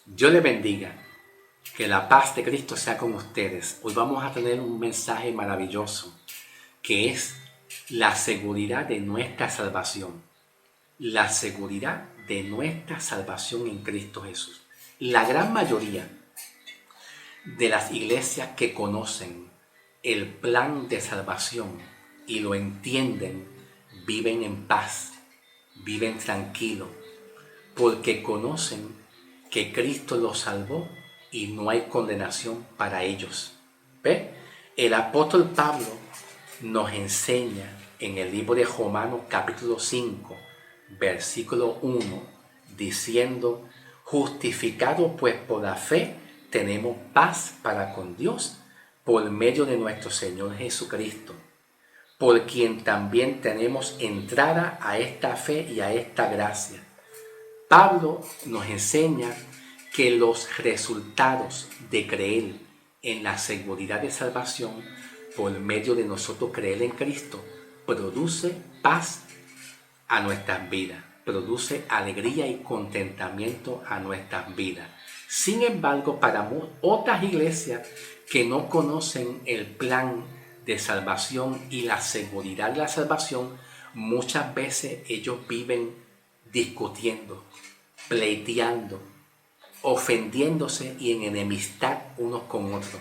Dios les bendiga. Que la paz de Cristo sea con ustedes. Hoy vamos a tener un mensaje maravilloso que es la seguridad de nuestra salvación. La seguridad de nuestra salvación en Cristo Jesús. La gran mayoría de las iglesias que conocen el plan de salvación y lo entienden, viven en paz, viven tranquilos, porque conocen que Cristo los salvó y no hay condenación para ellos. ¿Ve? El apóstol Pablo nos enseña en el libro de Romanos capítulo 5, versículo 1, diciendo: justificado pues por la fe, tenemos paz para con Dios por medio de nuestro Señor Jesucristo, por quien también tenemos entrada a esta fe y a esta gracia. Pablo nos enseña que los resultados de creer en la seguridad de salvación por medio de nosotros creer en Cristo produce paz a nuestras vidas, produce alegría y contentamiento a nuestras vidas. Sin embargo, para otras iglesias que no conocen el plan de salvación y la seguridad de la salvación, muchas veces ellos viven discutiendo, pleiteando, ofendiéndose y en enemistad unos con otros.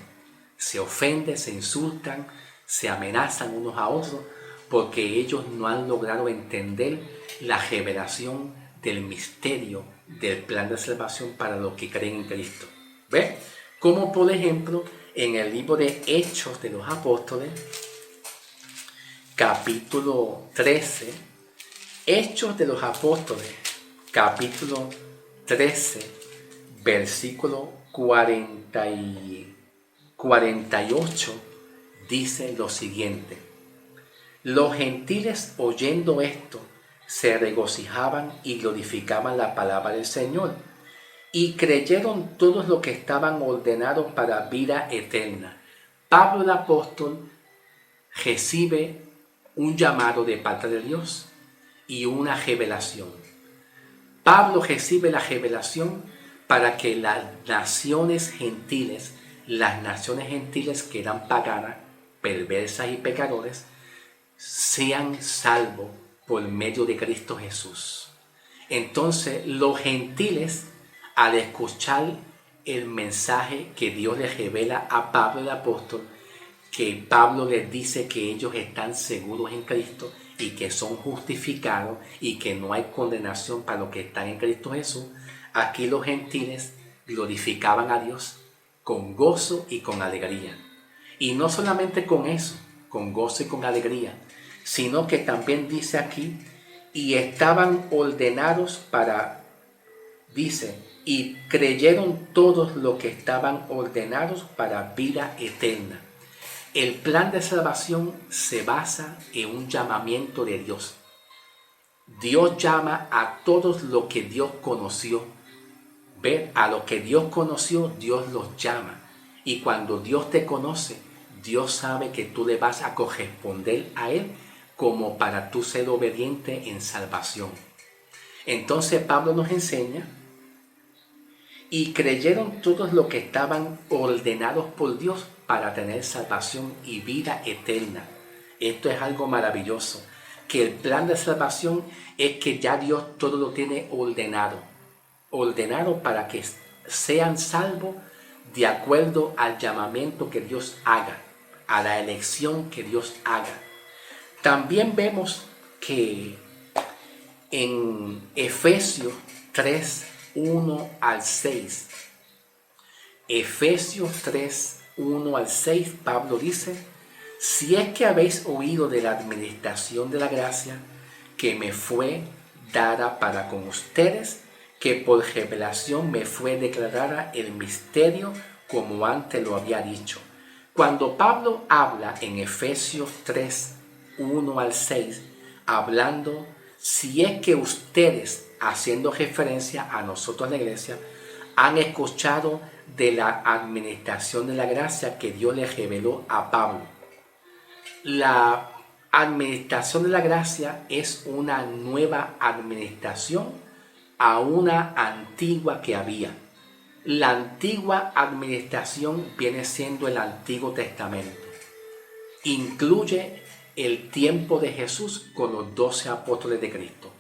Se ofenden, se insultan, se amenazan unos a otros porque ellos no han logrado entender la revelación del misterio del plan de salvación para los que creen en Cristo. ¿Ve? Como por ejemplo en el libro de Hechos de los Apóstoles, capítulo 13, Hechos de los Apóstoles, capítulo 13, versículo 48, dice lo siguiente: los gentiles, oyendo esto, se regocijaban y glorificaban la palabra del Señor, y creyeron todos los que estaban ordenados para vida eterna. Pablo el apóstol recibe un llamado de parte de Dios y una revelación. Pablo recibe la revelación para que las naciones gentiles que eran paganas, perversas y pecadores, sean salvos por medio de Cristo Jesús. Entonces los gentiles, al escuchar el mensaje que Dios les revela a Pablo el apóstol, que Pablo les dice que ellos están seguros en Cristo y que son justificados y que no hay condenación para los que están en Cristo Jesús, aquí los gentiles glorificaban a Dios con gozo y con alegría. Y no solamente con eso, con gozo y con alegría, sino que también dice aquí, y estaban ordenados para, dice, y creyeron todos los que estaban ordenados para vida eterna. El plan de salvación se basa en un llamamiento de Dios. Dios llama a todos los que Dios conoció. Ve, a los que Dios conoció, Dios los llama. Y cuando Dios te conoce, Dios sabe que tú le vas a corresponder a Él como para tú ser obediente en salvación. Entonces Pablo nos enseña: y creyeron todos los que estaban ordenados por Dios para tener salvación y vida eterna. Esto es algo maravilloso, que el plan de salvación es que ya Dios todo lo tiene ordenado para que sean salvos de acuerdo al llamamiento que Dios haga, a la elección que Dios haga. También vemos que en Efesios 3, 1 al 6, Efesios 3, 1 al 6, Pablo dice: si es que habéis oído de la administración de la gracia que me fue dada para con ustedes, que por revelación me fue declarada el misterio, como antes lo había dicho. Cuando Pablo habla en Efesios 3, 1 al 6, hablando, si es que ustedes, haciendo referencia a nosotros la iglesia, han escuchado de la administración de la gracia que Dios le reveló a Pablo. La administración de la gracia es una nueva administración a una antigua que había. La antigua administración viene siendo el Antiguo Testamento. Incluye el tiempo de Jesús con los 12 apóstoles de Cristo.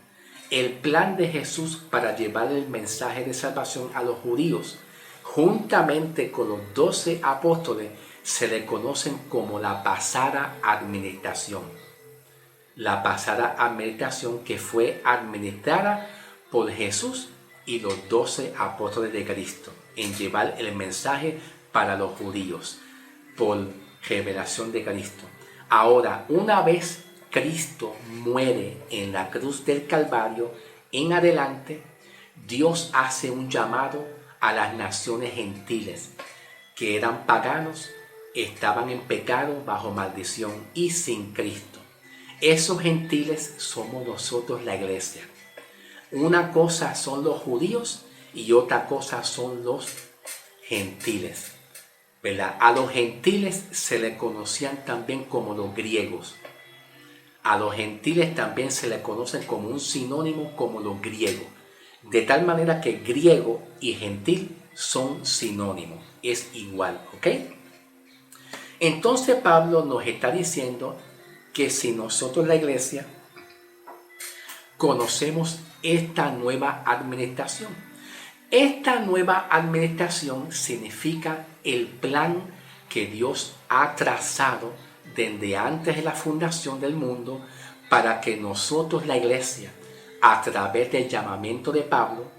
El plan de Jesús para llevar el mensaje de salvación a los judíos, juntamente con los 12 apóstoles, se le conocen como la pasada administración. La pasada administración que fue administrada por Jesús y los 12 apóstoles de Cristo en llevar el mensaje para los judíos por revelación de Cristo. Ahora, una vez Cristo muere en la cruz del Calvario, en adelante, Dios hace un llamado a las naciones gentiles que eran paganos, estaban en pecado, bajo maldición y sin Cristo. Esos gentiles somos nosotros, la iglesia. Una cosa son los judíos y otra cosa son los gentiles, ¿verdad? A los gentiles se les conocían también como los griegos. A los gentiles también se les conocen como un sinónimo como los griegos. De tal manera que griego y gentil son sinónimos. Es igual, ¿ok? Entonces Pablo nos está diciendo que si nosotros, la iglesia, conocemos esta nueva administración. Esta nueva administración significa el plan que Dios ha trazado desde antes de la fundación del mundo para que nosotros, la iglesia, a través del llamamiento de Pablo,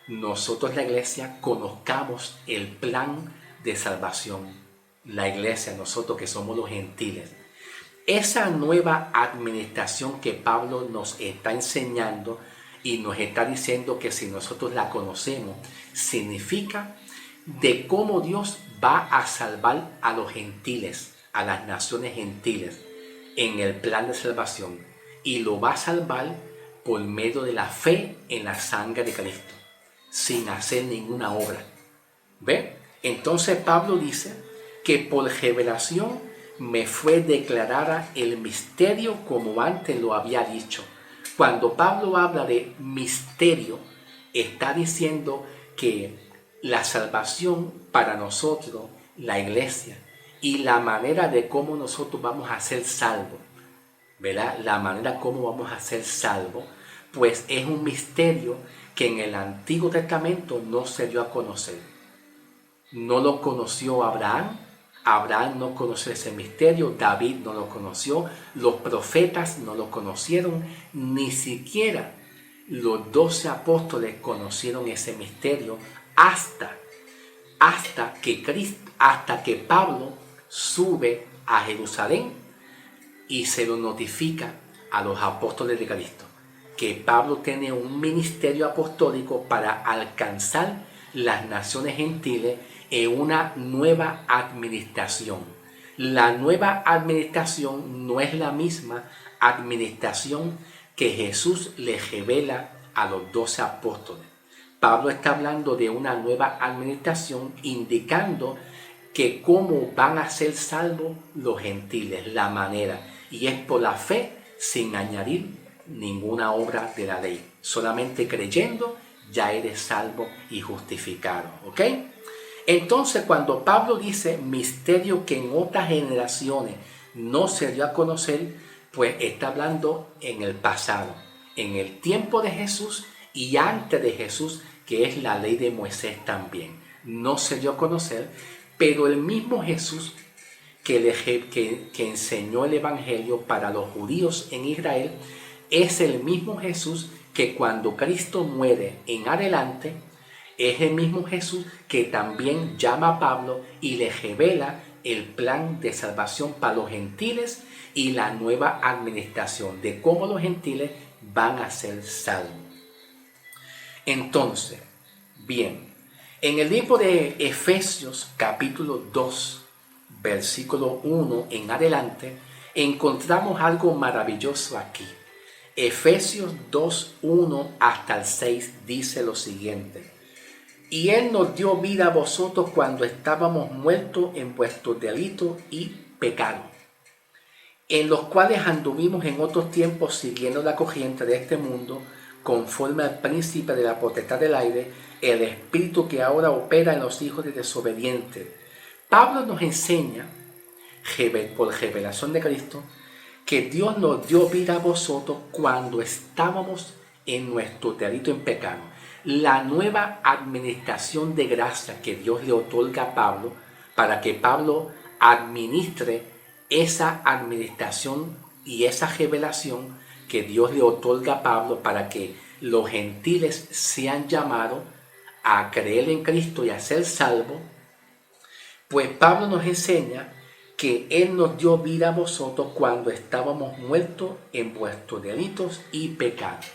nosotros, la iglesia, conozcamos el plan de salvación. La iglesia, nosotros que somos los gentiles. Esa nueva administración que Pablo nos está enseñando y nos está diciendo que si nosotros la conocemos, significa de cómo Dios va a salvar a los gentiles, a las naciones gentiles, en el plan de salvación. Y lo va a salvar por medio de la fe en la sangre de Cristo, sin hacer ninguna obra. ¿Ve? Entonces Pablo dice que por revelación me fue declarada el misterio como antes lo había dicho. Cuando Pablo habla de misterio, está diciendo que la salvación para nosotros, la iglesia, y la manera de cómo nosotros vamos a ser salvos, ¿verdad? La manera como vamos a ser salvos, pues es un misterio que en el Antiguo Testamento no se dio a conocer. No lo conoció Abraham. Abraham no conoció ese misterio, David no lo conoció, los profetas no lo conocieron, ni siquiera los 12 apóstoles conocieron ese misterio hasta que Pablo sube a Jerusalén y se lo notifica a los apóstoles de Cristo, que Pablo tiene un ministerio apostólico para alcanzar las naciones gentiles en una nueva administración. La nueva administración no es la misma administración que Jesús le revela a los 12 apóstoles. Pablo está hablando de una nueva administración, indicando que cómo van a ser salvos los gentiles, la manera, y es por la fe sin añadir ninguna obra de la ley. Solamente creyendo ya eres salvo y justificado, ¿ok? Entonces, cuando Pablo dice misterio que en otras generaciones no se dio a conocer, pues está hablando en el pasado, en el tiempo de Jesús y antes de Jesús, que es la ley de Moisés también. No se dio a conocer, pero el mismo Jesús que enseñó el Evangelio para los judíos en Israel, es el mismo Jesús que cuando Cristo muere en adelante, es el mismo Jesús que también llama a Pablo y le revela el plan de salvación para los gentiles y la nueva administración de cómo los gentiles van a ser salvos. Entonces, bien, en el libro de Efesios capítulo 2, versículo 1 en adelante, encontramos algo maravilloso aquí. Efesios 2, 1 hasta el 6 dice lo siguiente: y Él nos dio vida a vosotros cuando estábamos muertos en vuestros delitos y pecados, en los cuales anduvimos en otros tiempos siguiendo la corriente de este mundo, conforme al príncipe de la potestad del aire, el espíritu que ahora opera en los hijos de desobedientes. Pablo nos enseña, por revelación de Cristo, que Dios nos dio vida a vosotros cuando estábamos en nuestro delito en pecado. La nueva administración de gracia que Dios le otorga a Pablo para que Pablo administre esa administración y esa revelación que Dios le otorga a Pablo para que los gentiles sean llamados a creer en Cristo y a ser salvos. Pues Pablo nos enseña que Él nos dio vida a vosotros cuando estábamos muertos en vuestros delitos y pecados.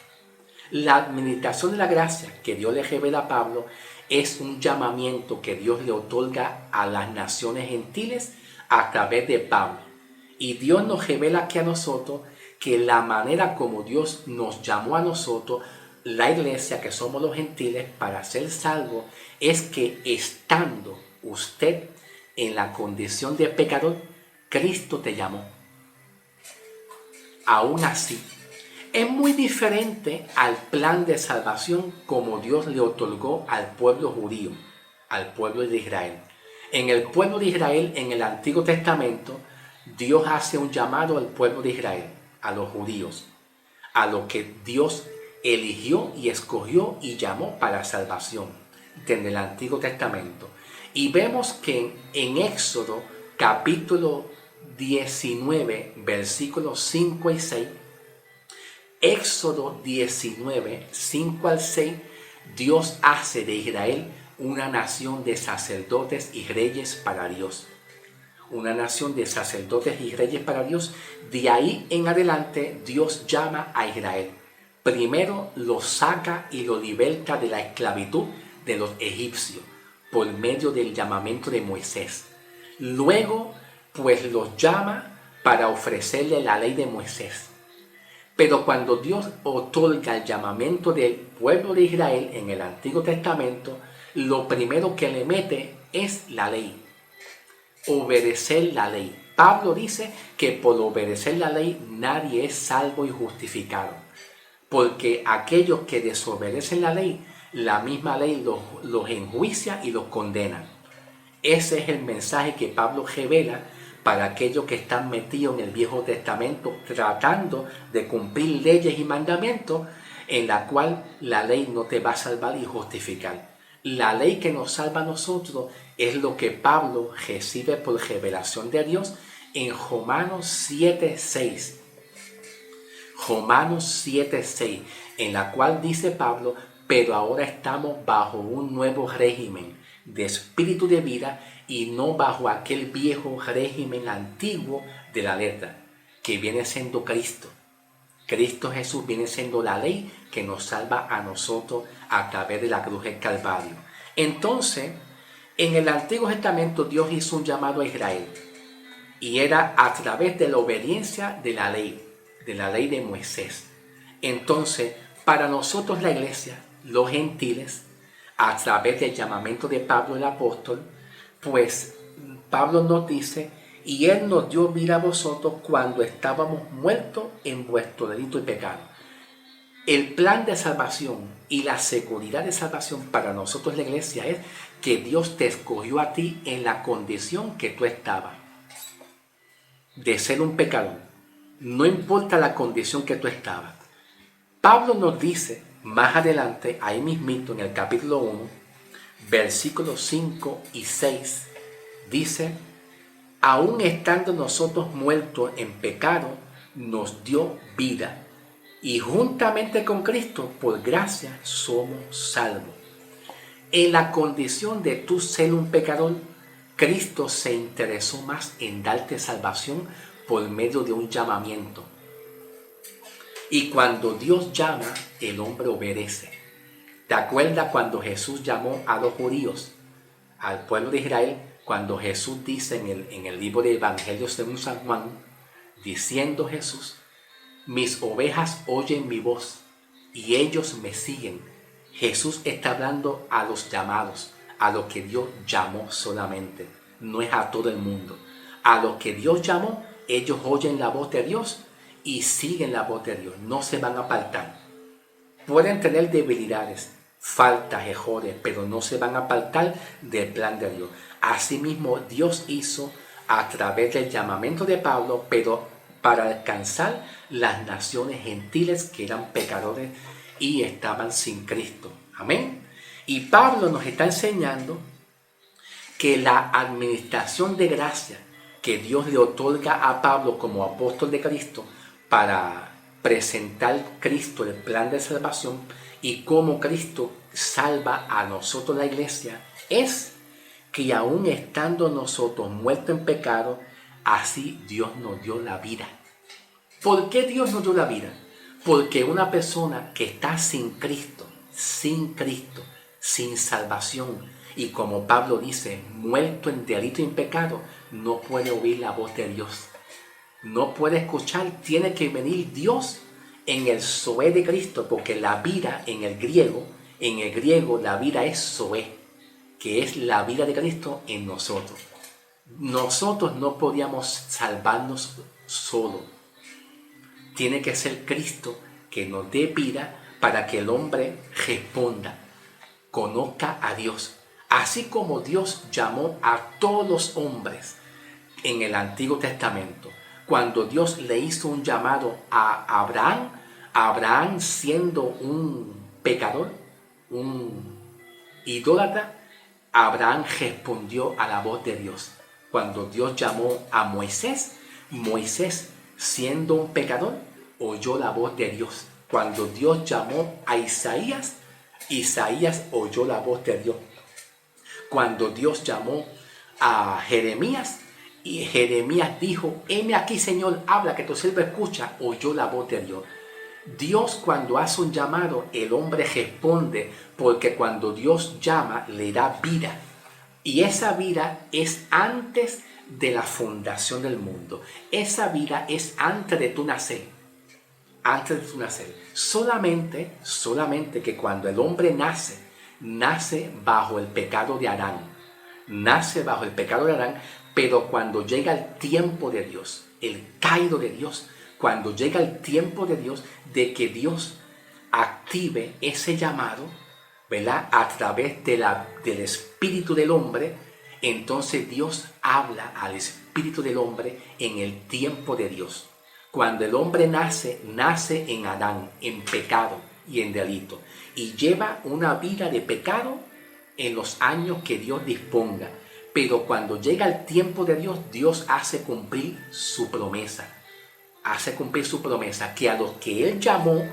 La administración de la gracia que Dios le revela a Pablo es un llamamiento que Dios le otorga a las naciones gentiles a través de Pablo. Y Dios nos revela aquí a nosotros que la manera como Dios nos llamó a nosotros, la iglesia, que somos los gentiles, para ser salvos, es que estando usted en la condición de pecador, Cristo te llamó. Aún así, es muy diferente al plan de salvación como Dios le otorgó al pueblo judío, al pueblo de Israel. En el pueblo de Israel, en el Antiguo Testamento, Dios hace un llamado al pueblo de Israel, a los judíos, a los que Dios eligió y escogió y llamó para salvación desde el Antiguo Testamento. Y vemos que en Éxodo capítulo 19, versículos 5 y 6, Éxodo 19, 5 al 6, Dios hace de Israel una nación de sacerdotes y reyes para Dios. Una nación de sacerdotes y reyes para Dios. De ahí en adelante Dios llama a Israel. Primero lo saca y lo liberta de la esclavitud de los egipcios por medio del llamamiento de Moisés. Luego pues los llama para ofrecerle la ley de Moisés. Pero cuando Dios otorga el llamamiento del pueblo de Israel en el Antiguo Testamento, lo primero que le mete es la ley. Obedecer la ley. Pablo dice que por obedecer la ley nadie es salvo y justificado. Porque aquellos que desobedecen la ley, la misma ley los enjuicia y los condena. Ese es el mensaje que Pablo revela para aquellos que están metidos en el Viejo Testamento tratando de cumplir leyes y mandamientos en la cual la ley no te va a salvar y justificar. La ley que nos salva a nosotros es lo que Pablo recibe por revelación de Dios en Romanos 7:6. Romanos 7:6, en la cual dice Pablo, pero ahora estamos bajo un nuevo régimen de espíritu de vida y no bajo aquel viejo régimen antiguo de la letra, que viene siendo Cristo. Cristo Jesús viene siendo la ley que nos salva a nosotros a través de la cruz del Calvario. Entonces, en el Antiguo Testamento Dios hizo un llamado a Israel y era a través de la obediencia de la ley de Moisés. Entonces, para nosotros la iglesia, los gentiles, a través del llamamiento de Pablo el apóstol, pues Pablo nos dice, y Él nos dio vida a vosotros cuando estábamos muertos en vuestro delito y pecado. El plan de salvación y la seguridad de salvación para nosotros la iglesia es que Dios te escogió a ti en la condición que tú estabas, de ser un pecador. No importa la condición que tú estabas. Pablo nos dice más adelante, ahí mismito en el capítulo 1, versículos 5 y 6, dice, aún estando nosotros muertos en pecado, nos dio vida. Y juntamente con Cristo, por gracia, somos salvos. En la condición de tú ser un pecador, Cristo se interesó más en darte salvación por medio de un llamamiento. Y cuando Dios llama, el hombre obedece. ¿Te acuerdas cuando Jesús llamó a los judíos, al pueblo de Israel? Cuando Jesús dice en el libro de Evangelio según San Juan, diciendo Jesús, mis ovejas oyen mi voz y ellos me siguen. Jesús está hablando a los llamados, a los que Dios llamó solamente, no es a todo el mundo. A los que Dios llamó, ellos oyen la voz de Dios y siguen la voz de Dios, no se van a apartar. Pueden tener debilidades, faltas, errores, pero no se van a apartar del plan de Dios. Asimismo, Dios hizo a través del llamamiento de Pablo, pero para alcanzar las naciones gentiles que eran pecadores y estaban sin Cristo. Amén. Y Pablo nos está enseñando que la administración de gracia que Dios le otorga a Pablo como apóstol de Cristo para presentar Cristo el plan de salvación y cómo Cristo salva a nosotros la iglesia es que aún estando nosotros muertos en pecado, así Dios nos dio la vida. ¿Por qué Dios nos dio la vida? Porque una persona que está sin Cristo, sin salvación, y como Pablo dice, muerto en delito y en pecado, no puede oír la voz de Dios. No puede escuchar, tiene que venir Dios en el Zoé de Cristo, porque la vida en el griego la vida es Zoé, que es la vida de Cristo en nosotros. Nosotros no podíamos salvarnos solo. Tiene que ser Cristo que nos dé vida para que el hombre responda, conozca a Dios. Así como Dios llamó a todos los hombres en el Antiguo Testamento, cuando Dios le hizo un llamado a Abraham siendo un pecador, un idólatra, Abraham respondió a la voz de Dios. Cuando Dios llamó a Moisés siendo un pecador, oyó la voz de Dios. Cuando Dios llamó a Isaías oyó la voz de Dios. Cuando Dios llamó a Jeremías, y Jeremías dijo, heme aquí, Señor, habla, que tu siervo escucha, oyó la voz de Dios. Dios, cuando hace un llamado, el hombre responde, porque cuando Dios llama, le da vida. Y esa vida es antes de la fundación del mundo. Esa vida es antes de tu nacer. Antes de tu nacer. Solamente que cuando el hombre nace bajo el pecado de Adán. Nace bajo el pecado de Adán, pero cuando llega el tiempo de Dios, el caído de Dios, cuando llega el tiempo de Dios, de que Dios active ese llamado, ¿verdad? A través del espíritu del hombre, entonces Dios habla al espíritu del hombre en el tiempo de Dios. Cuando el hombre nace en Adán, en pecado y en delito, y lleva una vida de pecado en los años que Dios disponga. Pero cuando llega el tiempo de Dios, Dios hace cumplir su promesa. Hace cumplir su promesa, que a los que Él llamó,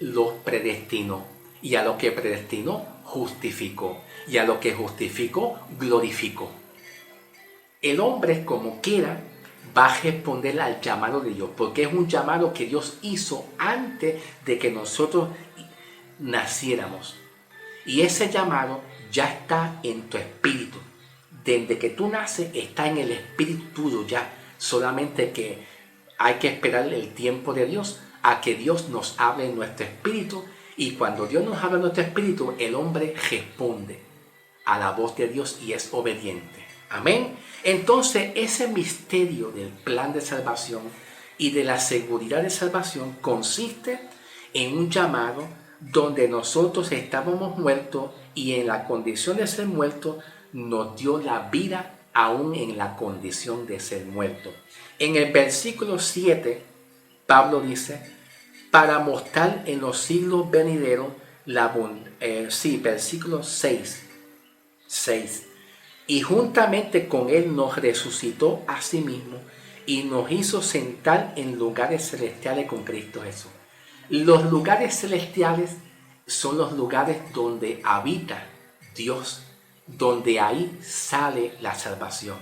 los predestinó. Y a los que predestinó, justificó. Y a los que justificó, glorificó. El hombre, como quiera, va a responder al llamado de Dios, porque es un llamado que Dios hizo antes de que nosotros naciéramos. Y ese llamado ya está en tu espíritu. Desde que tú naces está en el espíritu tuyo ya. Solamente que hay que esperar el tiempo de Dios a que Dios nos hable en nuestro espíritu. Y cuando Dios nos habla en nuestro espíritu, el hombre responde a la voz de Dios y es obediente. Amén. Entonces ese misterio del plan de salvación y de la seguridad de salvación consiste en un llamado donde nosotros estábamos muertos y en la condición de ser muertos nos dio la vida aún en la condición de ser muerto. En el versículo 7, Pablo dice, para mostrar en los siglos venideros versículo 6, y juntamente con él nos resucitó a sí mismo y nos hizo sentar en lugares celestiales con Cristo Jesús. Los lugares celestiales son los lugares donde habita Dios, donde ahí sale la salvación.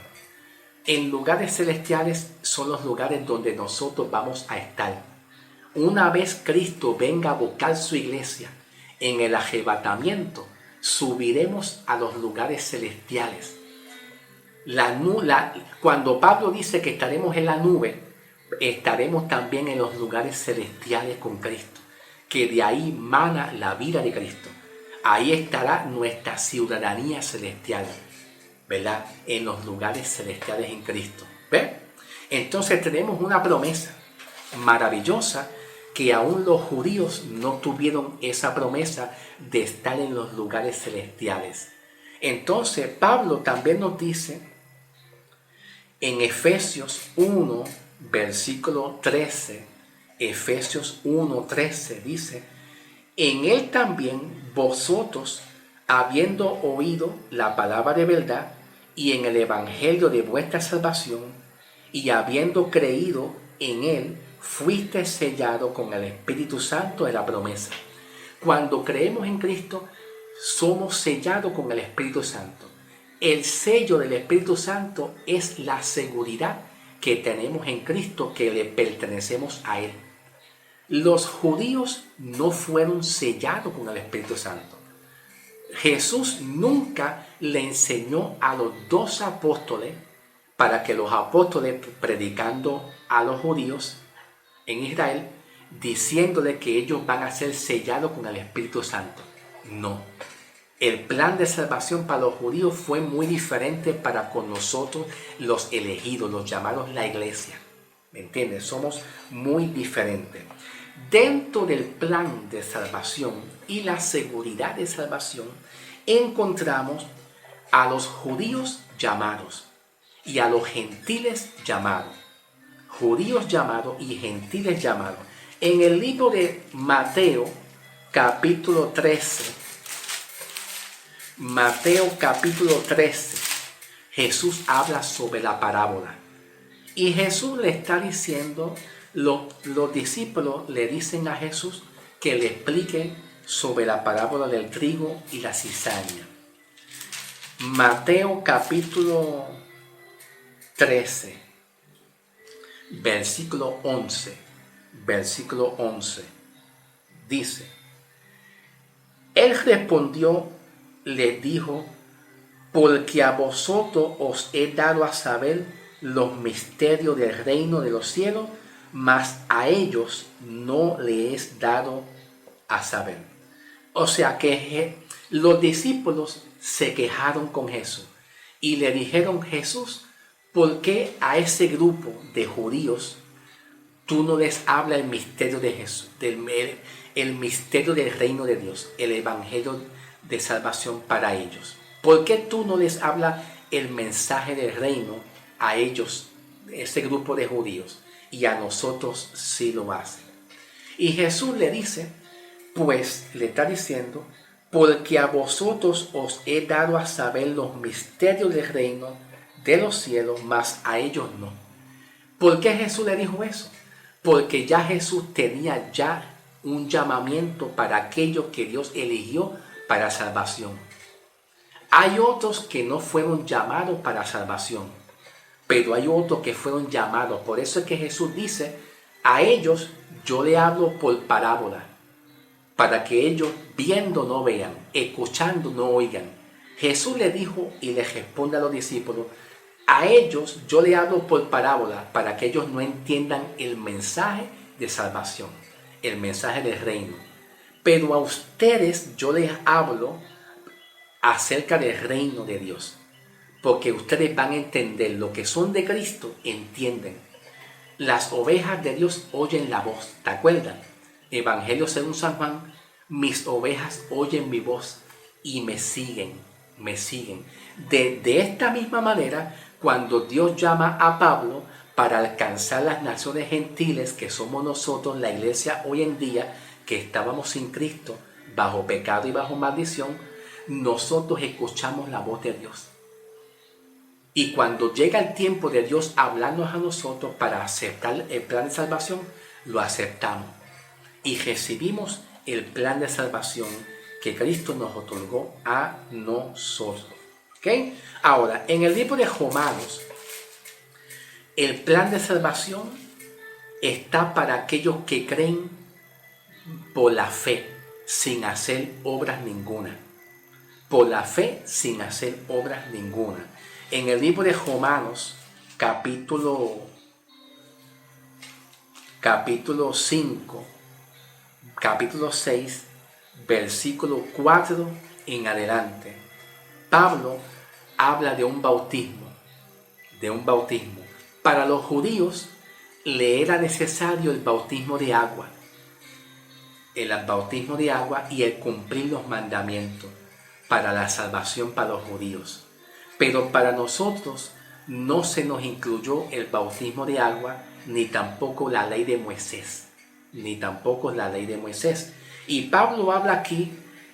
En lugares celestiales son los lugares donde nosotros vamos a estar. Una vez Cristo venga a buscar su iglesia en el arrebatamiento, subiremos a los lugares celestiales. Cuando Pablo dice que estaremos en la nube, estaremos también en los lugares celestiales con Cristo, que de ahí mana la vida de Cristo. Ahí estará nuestra ciudadanía celestial, ¿verdad? En los lugares celestiales en Cristo. ¿Ve? Entonces tenemos una promesa maravillosa que aún los judíos no tuvieron esa promesa de estar en los lugares celestiales. Entonces Pablo también nos dice en Efesios 1, versículo 13, Efesios 1, 13 dice: en él también vosotros, habiendo oído la palabra de verdad y en el evangelio de vuestra salvación, y habiendo creído en él, fuiste sellado con el Espíritu Santo de la promesa. Cuando creemos en Cristo, somos sellados con el Espíritu Santo. El sello del Espíritu Santo es la seguridad que tenemos en Cristo, que le pertenecemos a Él. Los judíos no fueron sellados con el Espíritu Santo. Jesús nunca le enseñó a los 12 apóstoles para que los apóstoles, predicando a los judíos en Israel, diciéndole que ellos van a ser sellados con el Espíritu Santo. No. El plan de salvación para los judíos fue muy diferente para con nosotros, los elegidos, los llamados la iglesia. ¿Me entiendes? Somos muy diferentes. Dentro del plan de salvación y la seguridad de salvación, encontramos a los judíos llamados y a los gentiles llamados. Judíos llamados y gentiles llamados. En el libro de Mateo, capítulo 13, Jesús habla sobre la parábola. Y Jesús le está diciendo, los discípulos le dicen a Jesús que le explique sobre la parábola del trigo y la cizaña. Mateo capítulo 13, versículo 11, dice: Él respondió, les dijo: porque a vosotros os he dado a saber los misterios del reino de los cielos, mas a ellos no les es dado a saber. O sea que los discípulos se quejaron con Jesús y le dijeron: Jesús, ¿por qué a ese grupo de judíos tú no les hablas el misterio de Jesús, el misterio del reino de Dios, el evangelio de salvación para ellos? ¿Por qué tú no les hablas el mensaje del reino a ellos, ese grupo de judíos, y a nosotros sí lo hacen? Y Jesús le dice, pues le está diciendo: porque a vosotros os he dado a saber los misterios del reino de los cielos, mas a ellos no. ¿Por qué Jesús le dijo eso? Porque ya Jesús tenía ya un llamamiento para aquellos que Dios eligió para salvación. Hay otros que no fueron llamados para salvación, pero hay otros que fueron llamados. Por eso es que Jesús dice: a ellos yo le hablo por parábola, para que ellos viendo no vean, escuchando no oigan. Jesús le dijo y le responde a los discípulos: a ellos yo le hablo por parábola, para que ellos no entiendan el mensaje de salvación, el mensaje del reino. Pero a ustedes yo les hablo acerca del reino de Dios, porque ustedes van a entender lo que son de Cristo, entienden. Las ovejas de Dios oyen la voz, ¿te acuerdas? Evangelio según San Juan: mis ovejas oyen mi voz y me siguen. De esta misma manera, cuando Dios llama a Pablo para alcanzar las naciones gentiles, que somos nosotros, la iglesia hoy en día, que estábamos sin Cristo, bajo pecado y bajo maldición, nosotros escuchamos la voz de Dios. Y cuando llega el tiempo de Dios hablarnos a nosotros para aceptar el plan de salvación, lo aceptamos y recibimos el plan de salvación que Cristo nos otorgó a nosotros. ¿Okay? Ahora, en el libro de Romanos, el plan de salvación está para aquellos que creen por la fe, sin hacer obras ninguna. Por la fe, sin hacer obras ninguna. En el libro de Romanos, capítulo 5, capítulo 6, versículo 4 en adelante, Pablo habla de un bautismo. Para los judíos le era necesario el bautismo de agua, el bautismo de agua y el cumplir los mandamientos para la salvación para los judíos. Pero para nosotros no se nos incluyó el bautismo de agua, ni tampoco la ley de Moisés. Ni tampoco la ley de Moisés. Y Pablo habla aquí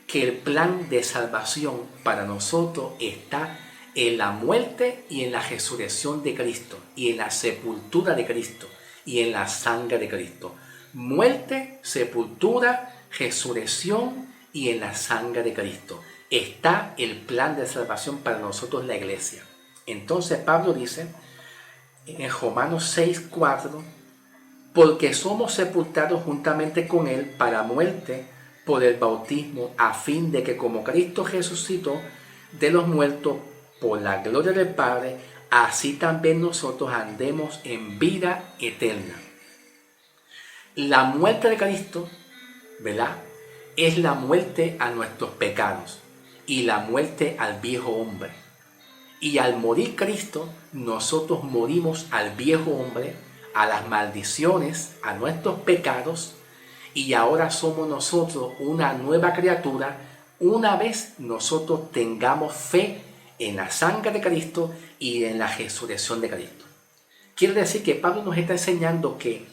que el plan de salvación para nosotros está en la muerte y en la resurrección de Cristo, y en la sepultura de Cristo, y en la sangre de Cristo. Muerte, sepultura, resurrección y en la sangre de Cristo está el plan de salvación para nosotros, la iglesia. Entonces Pablo dice en Romanos 6:4, porque somos sepultados juntamente con él para muerte por el bautismo, a fin de que como Cristo resucitó de los muertos por la gloria del Padre, así también nosotros andemos en vida eterna. La muerte de Cristo, ¿verdad?, es la muerte a nuestros pecados y la muerte al viejo hombre. Y al morir Cristo, nosotros morimos al viejo hombre, a las maldiciones, a nuestros pecados, y ahora somos nosotros una nueva criatura una vez nosotros tengamos fe en la sangre de Cristo y en la resurrección de Cristo. Quiere decir que Pablo nos está enseñando que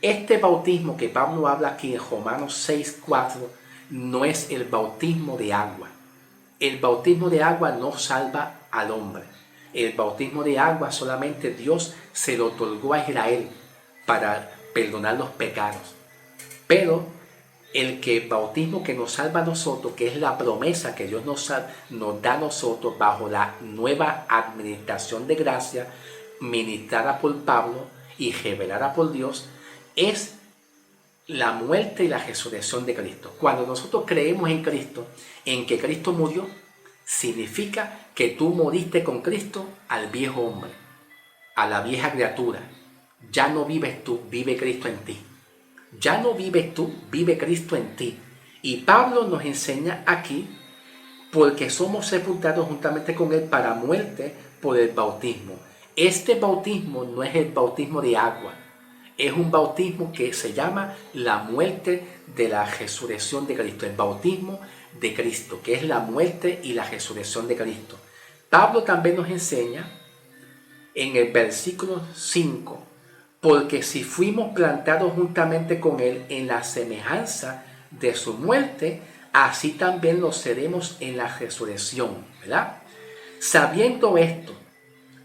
este bautismo que Pablo habla aquí en Romanos 6:4 no es el bautismo de agua. El bautismo de agua no salva al hombre. El bautismo de agua solamente Dios se lo otorgó a Israel para perdonar los pecados. Pero el bautismo que nos salva a nosotros, que es la promesa que Dios nos da a nosotros bajo la nueva administración de gracia ministrada por Pablo y revelada por Dios, es la muerte y la resurrección de Cristo. Cuando nosotros creemos en Cristo, en que Cristo murió, significa que tú moriste con Cristo al viejo hombre, a la vieja criatura. Ya no vives tú, vive Cristo en ti. Ya no vives tú, vive Cristo en ti. Y Pablo nos enseña aquí, porque somos sepultados juntamente con él para muerte por el bautismo. Este bautismo no es el bautismo de agua, es un bautismo que se llama la muerte de la resurrección de Cristo, el bautismo de Cristo, que es la muerte y la resurrección de Cristo. Pablo también nos enseña en el versículo 5, porque si fuimos plantados juntamente con él en la semejanza de su muerte, así también lo seremos en la resurrección, ¿verdad? Sabiendo esto,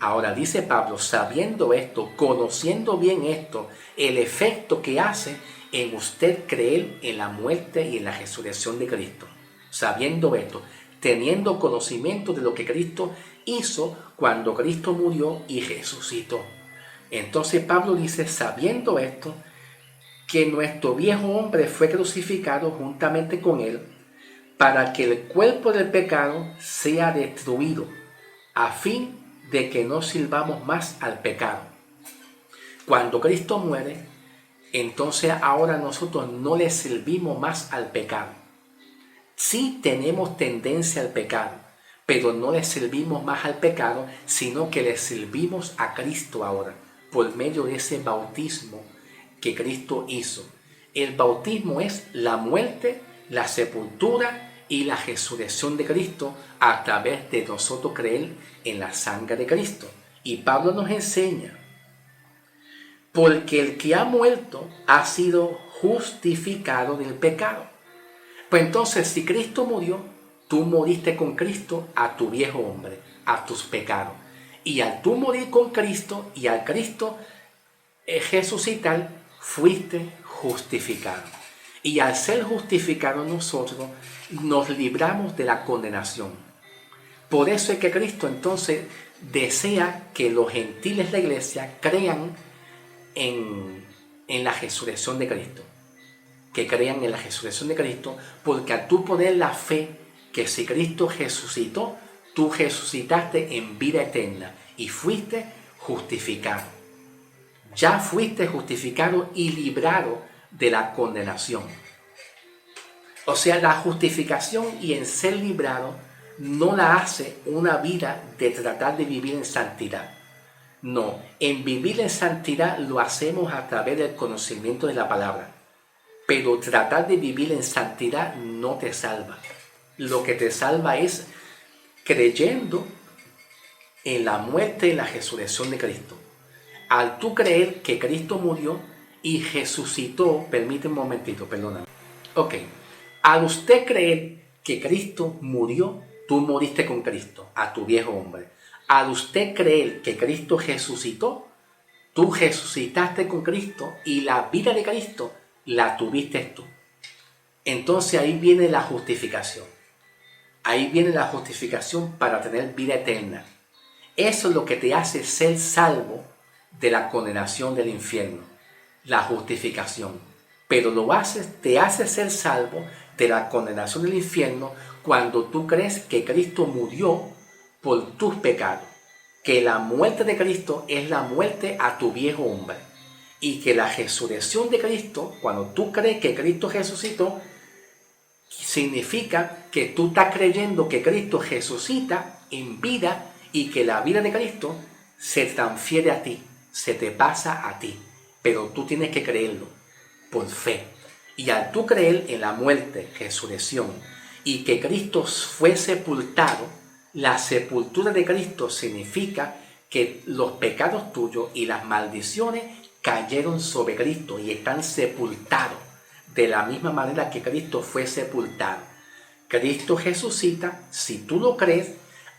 ahora dice Pablo, sabiendo esto, conociendo bien esto, el efecto que hace en usted creer en la muerte y en la resurrección de Cristo. Sabiendo esto, teniendo conocimiento de lo que Cristo hizo cuando Cristo murió y resucitó. Entonces Pablo dice, sabiendo esto, que nuestro viejo hombre fue crucificado juntamente con él, para que el cuerpo del pecado sea destruido, a fin de que no sirvamos más al pecado. Cuando Cristo muere, entonces ahora nosotros no le servimos más al pecado. Sí tenemos tendencia al pecado, pero no le servimos más al pecado, sino que le servimos a Cristo ahora, por medio de ese bautismo que Cristo hizo. El bautismo es la muerte, la sepultura y la resurrección de Cristo a través de nosotros creer en la sangre de Cristo. Y Pablo nos enseña, porque el que ha muerto ha sido justificado del pecado. Pues entonces, si Cristo murió, tú moriste con Cristo a tu viejo hombre, a tus pecados. Y al tú morir con Cristo y al Cristo resucitar, fuiste justificado. Y al ser justificados nosotros, nos libramos de la condenación. Por eso es que Cristo entonces desea que los gentiles de la iglesia crean en la resurrección de Cristo. Que crean en la resurrección de Cristo, porque al tú poner la fe que si Cristo resucitó, tú resucitaste en vida eterna y fuiste justificado. Ya fuiste justificado y librado de la condenación. O sea, la justificación y en ser librado no la hace una vida de tratar de vivir en santidad. No, en vivir en santidad lo hacemos a través del conocimiento de la palabra. pero tratar de vivir en santidad no te salva. Lo que te salva es creyendo en la muerte y la resurrección de Cristo. Al tú creer que Cristo murió y resucitó, permíteme un momentito, perdóname. Ok, al usted creer que Cristo murió, tú moriste con Cristo, a tu viejo hombre. Al usted creer que Cristo resucitó, tú resucitaste con Cristo y la vida de Cristo la tuviste tú. Entonces ahí viene la justificación. Ahí viene la justificación para tener vida eterna. Eso es lo que te hace ser salvo de la condenación del infierno, la justificación. Pero te hace ser salvo de la condenación del infierno cuando tú crees que Cristo murió por tus pecados, que la muerte de Cristo es la muerte a tu viejo hombre y que la resurrección de Cristo, cuando tú crees que Cristo resucitó, significa que tú estás creyendo que Cristo resucita en vida y que la vida de Cristo se transfiere a ti, se te pasa a ti, pero tú tienes que creerlo por fe. Y al tú creer en la muerte, resurrección y que Cristo fue sepultado, la sepultura de Cristo significa que los pecados tuyos y las maldiciones cayeron sobre Cristo y están sepultados de la misma manera que Cristo fue sepultado. Cristo resucita, si tú lo crees,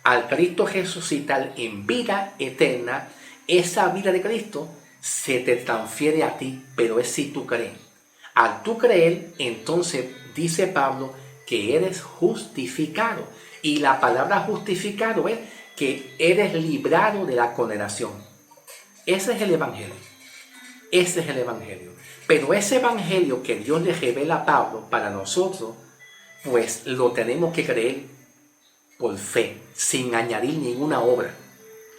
al Cristo resucitar en vida eterna, esa vida de Cristo se te transfiere a ti, pero es si tú crees. Al tú creer, entonces dice Pablo que eres justificado. Y la palabra justificado es que eres librado de la condenación. Ese es el Evangelio. Ese es el Evangelio. Pero ese Evangelio que Dios le revela a Pablo para nosotros, pues lo tenemos que creer por fe, sin añadir ninguna obra.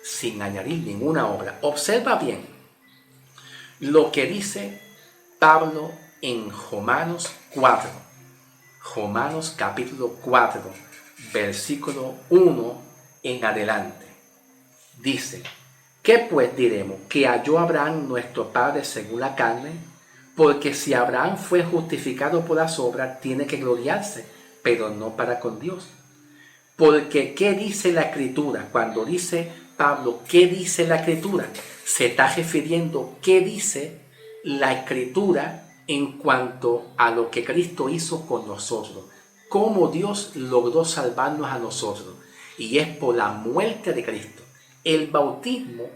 Sin añadir ninguna obra. Observa bien lo que dice Pablo en Romanos 4. Romanos capítulo 4, versículo 1 en adelante. Dice: ¿qué pues diremos? ¿Que halló Abraham nuestro padre según la carne? Porque si Abraham fue justificado por las obras, tiene que gloriarse, pero no para con Dios. Porque ¿qué dice la Escritura? Cuando dice Pablo, ¿qué dice la Escritura? Se está refiriendo qué dice la Escritura en cuanto a lo que Cristo hizo con nosotros. Cómo Dios logró salvarnos a nosotros. Y es por la muerte de Cristo. El bautismo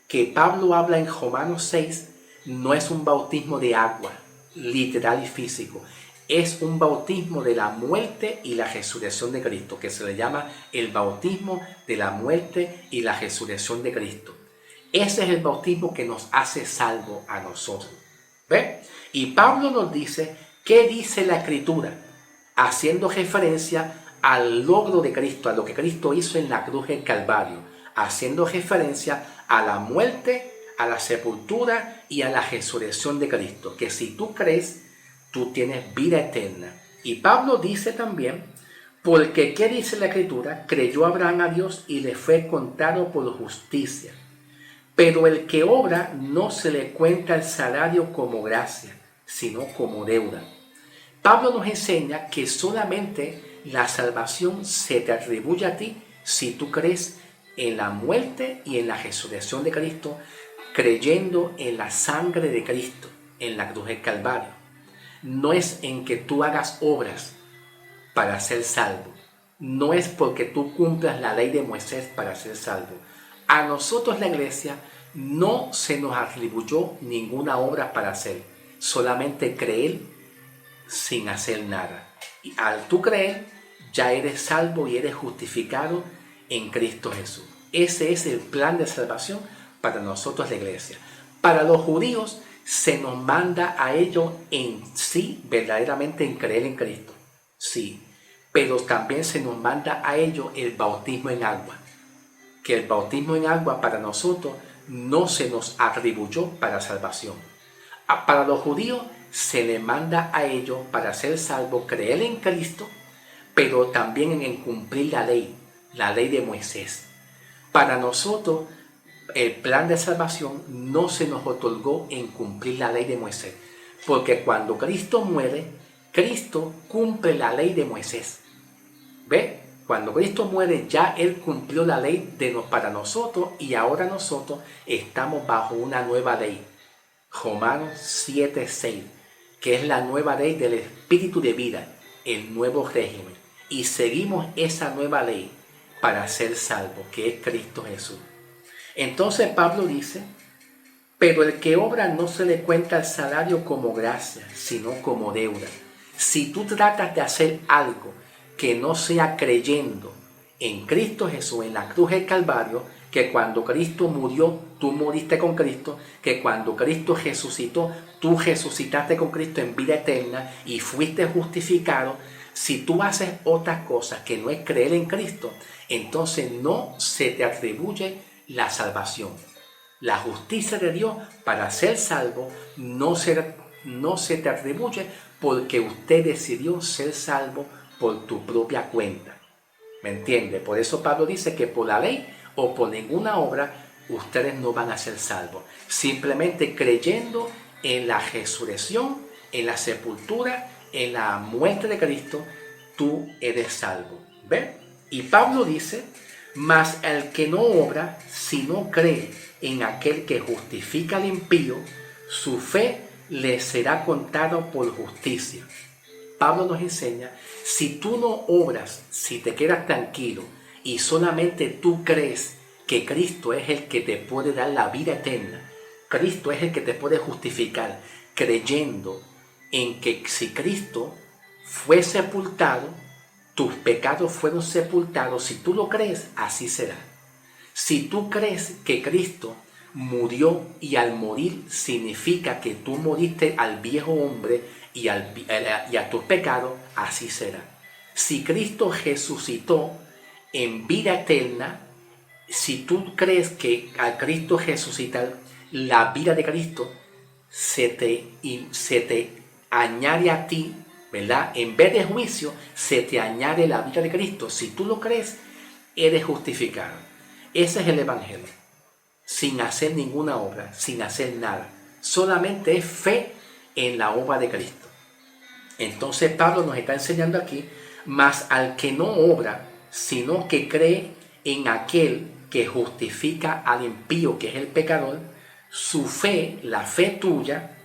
que Pablo habla en Romanos 6 no es un bautismo de agua, literal y físico. Es un bautismo de la muerte y la resurrección de Cristo, que se le llama el bautismo de la muerte y la resurrección de Cristo. Ese es el bautismo que nos hace salvo a nosotros. ¿Ve? Y Pablo nos dice, ¿qué dice la Escritura? Haciendo referencia al logro de Cristo, a lo que Cristo hizo en la cruz del Calvario, haciendo referencia a la muerte, a la sepultura y a la resurrección de Cristo, que si tú crees, tú tienes vida eterna. Y Pablo dice también, porque ¿qué dice la Escritura? Creyó Abraham a Dios y le fue contado por justicia. Pero el que obra no se le cuenta el salario como gracia, sino como deuda. Pablo nos enseña que solamente la salvación se te atribuye a ti si tú crees en la muerte y en la resurrección de Cristo, creyendo en la sangre de Cristo en la cruz del Calvario. No es en que tú hagas obras para ser salvo. No es porque tú cumplas la ley de Moisés para ser salvo. A nosotros, la iglesia, no se nos atribuyó ninguna obra para hacer. Solamente creer sin hacer nada. Y al tú creer, ya eres salvo y eres justificado en Cristo Jesús. Ese es el plan de salvación para nosotros, la iglesia. Para los judíos se nos manda a ellos en sí, verdaderamente en creer en Cristo. Sí, pero también se nos manda a ellos el bautismo en agua. Que el bautismo en agua para nosotros no se nos atribuyó para salvación. Para los judíos se les manda a ellos para ser salvos creer en Cristo, pero también en cumplir la ley de Moisés. Para nosotros el plan de salvación no se nos otorgó en cumplir la ley de Moisés, Porque cuando Cristo muere, Cristo cumple la ley de Moisés. ¿Ve? Cuando Cristo muere, ya Él cumplió la ley para nosotros y ahora nosotros estamos bajo una nueva ley. Romanos 7:6, que es la nueva ley del Espíritu de vida, el nuevo régimen. Y seguimos esa nueva ley para ser salvos, que es Cristo Jesús. Entonces Pablo dice, pero el que obra no se le cuenta el salario como gracia, sino como deuda. Si tú tratas de hacer algo que no sea creyendo en Cristo Jesús, en la cruz del Calvario, que cuando Cristo murió, tú moriste con Cristo, que cuando Cristo resucitó, tú resucitaste con Cristo en vida eterna y fuiste justificado. Si tú haces otras cosas que no es creer en Cristo, entonces no se te atribuye la salvación. La justicia de Dios para ser salvo no se te atribuye porque usted decidió ser salvo por tu propia cuenta. ¿Me entiende? Por eso Pablo dice que por la ley o por ninguna obra ustedes no van a ser salvos. Simplemente creyendo en la resurrección, en la sepultura, en la muerte de Cristo, tú eres salvo. ¿Ve? Y Pablo dice, mas el que no obra, si no cree en aquel que justifica al impío, su fe le será contada por justicia. Pablo nos enseña, si tú no obras, si te quedas tranquilo y solamente tú crees que Cristo es el que te puede dar la vida eterna, Cristo es el que te puede justificar, creyendo en que si Cristo fue sepultado, tus pecados fueron sepultados, si tú lo crees, así será. Si tú crees que Cristo murió y al morir significa que tú moriste al viejo hombre y a tus pecados, así será. Si Cristo resucitó en vida eterna, si tú crees que al Cristo resucitar, la vida de Cristo se te añade a ti, ¿verdad? En vez de juicio, se te añade la vida de Cristo. Si tú lo crees, eres justificado. Ese es el Evangelio. Sin hacer ninguna obra, sin hacer nada. Solamente es fe en la obra de Cristo. Entonces Pablo nos está enseñando aquí, mas al que no obra, sino que cree en aquel que justifica al impío, que es el pecador, su fe, la fe tuya,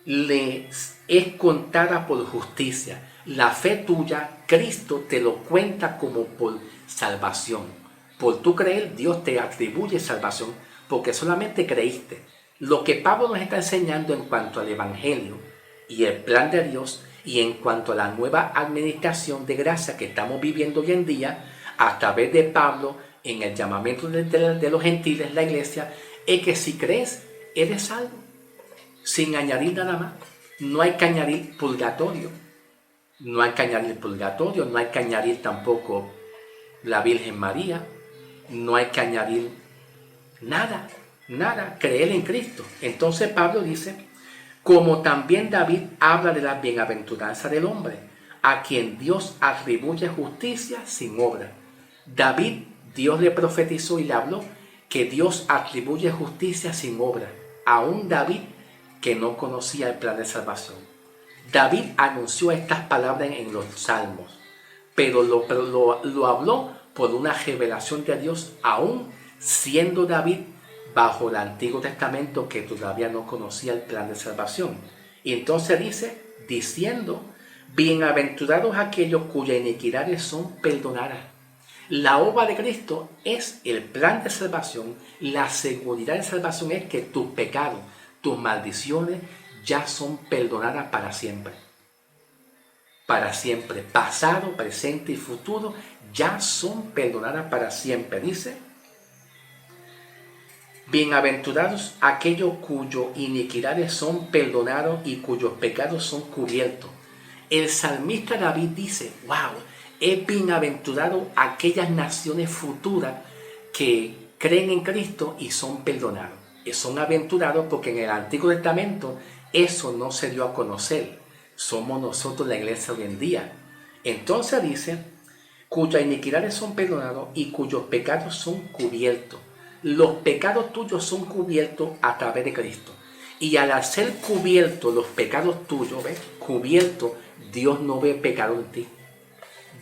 le es contada por justicia. La fe tuya, Cristo te lo cuenta como por salvación. Por tu creer, Dios te atribuye salvación porque solamente creíste. Lo que Pablo nos está enseñando en cuanto al Evangelio y el plan de Dios y en cuanto a la nueva administración de gracia que estamos viviendo hoy en día a través de Pablo en el llamamiento de los gentiles, la iglesia, es que si crees, eres salvo. Sin añadir nada más. No hay que añadir purgatorio. No hay que añadir purgatorio, no hay que añadir tampoco la Virgen María. No hay que añadir nada, creer en Cristo. Entonces Pablo dice, como también David habla de la bienaventuranza del hombre, a quien Dios atribuye justicia sin obra. David, Dios le profetizó y le habló que Dios atribuye justicia sin obra. Aún David, que no conocía el plan de salvación. David anunció estas palabras en los Salmos, pero lo habló por una revelación de Dios, aún siendo David bajo el Antiguo Testamento que todavía no conocía el plan de salvación. Y entonces dice, diciendo, bienaventurados aquellos cuyas iniquidades son perdonadas. La obra de Cristo es el plan de salvación. La seguridad de salvación es que tus pecados, tus maldiciones ya son perdonadas para siempre. Para siempre, pasado, presente y futuro, ya son perdonadas para siempre. Dice, bienaventurados aquellos cuyas iniquidades son perdonados y cuyos pecados son cubiertos. El salmista David dice, wow, es bienaventurado aquellas naciones futuras que creen en Cristo y son perdonados. Son aventurados porque en el Antiguo Testamento eso no se dio a conocer. Somos nosotros la iglesia hoy en día. Entonces dice, cuyas iniquidades son perdonados y cuyos pecados son cubiertos. Los pecados tuyos son cubiertos a través de Cristo. Y al ser cubierto los pecados tuyos, ¿ves? Cubierto, Dios no ve pecado en ti.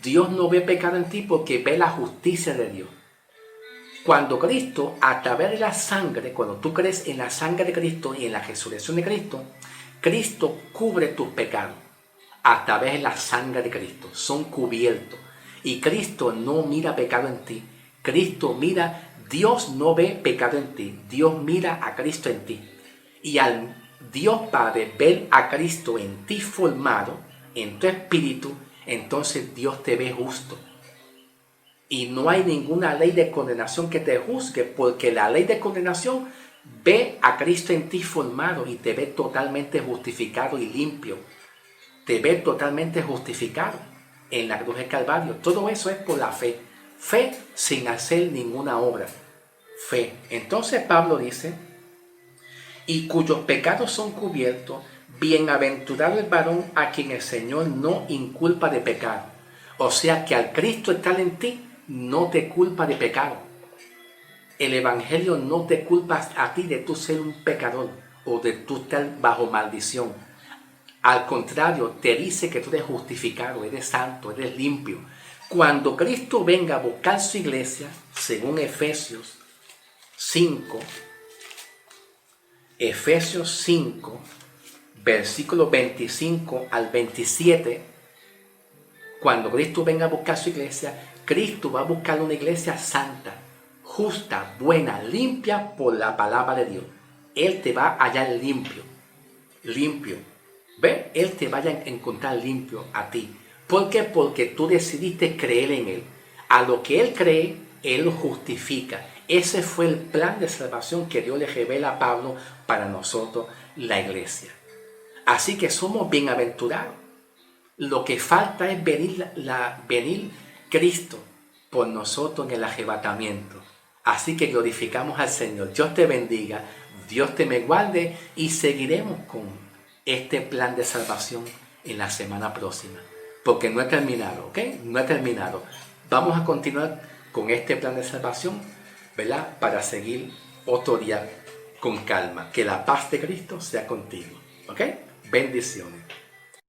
Dios no ve pecado en ti porque ve la justicia de Dios. Cuando Cristo, a través de la sangre, cuando tú crees en la sangre de Cristo y en la resurrección de Cristo, Cristo cubre tus pecados. A través de la sangre de Cristo, son cubiertos. Y Cristo no mira pecado en ti. Dios no ve pecado en ti. Dios mira a Cristo en ti. Y al Dios Padre ver a Cristo en ti formado, en tu espíritu, entonces Dios te ve justo. Y no hay ninguna ley de condenación que te juzgue, porque la ley de condenación ve a Cristo en ti formado y te ve totalmente justificado y limpio. Te ve totalmente justificado en la cruz del Calvario. Todo eso es por la fe. Fe sin hacer ninguna obra. Fe. Entonces Pablo dice, y cuyos pecados son cubiertos, bienaventurado el varón a quien el Señor no inculpa de pecado. O sea que al Cristo estar en ti, no te culpa de pecado. El Evangelio no te culpa a ti de tú ser un pecador o de tú estar bajo maldición. Al contrario, te dice que tú eres justificado, eres santo, eres limpio. Cuando Cristo venga a buscar su iglesia, según Efesios 5, versículos 25 al 27, cuando Cristo venga a buscar su iglesia, Cristo va a buscar una iglesia santa, justa, buena, limpia por la palabra de Dios. Él te va a hallar limpio. ¿Ve? Él te va a encontrar limpio a ti. ¿Por qué? Porque tú decidiste creer en Él. A lo que Él cree, Él lo justifica. Ese fue el plan de salvación que Dios le revela a Pablo para nosotros, la iglesia. Así que somos bienaventurados. Lo que falta es venir Cristo por nosotros en el arrebatamiento. Así que glorificamos al Señor. Dios te bendiga, Dios te me guarde y seguiremos con este plan de salvación en la semana próxima. Porque no he terminado, ¿ok? No he terminado. Vamos a continuar con este plan de salvación, ¿verdad? Para seguir otro día con calma. Que la paz de Cristo sea contigo, ¿ok? Bendiciones.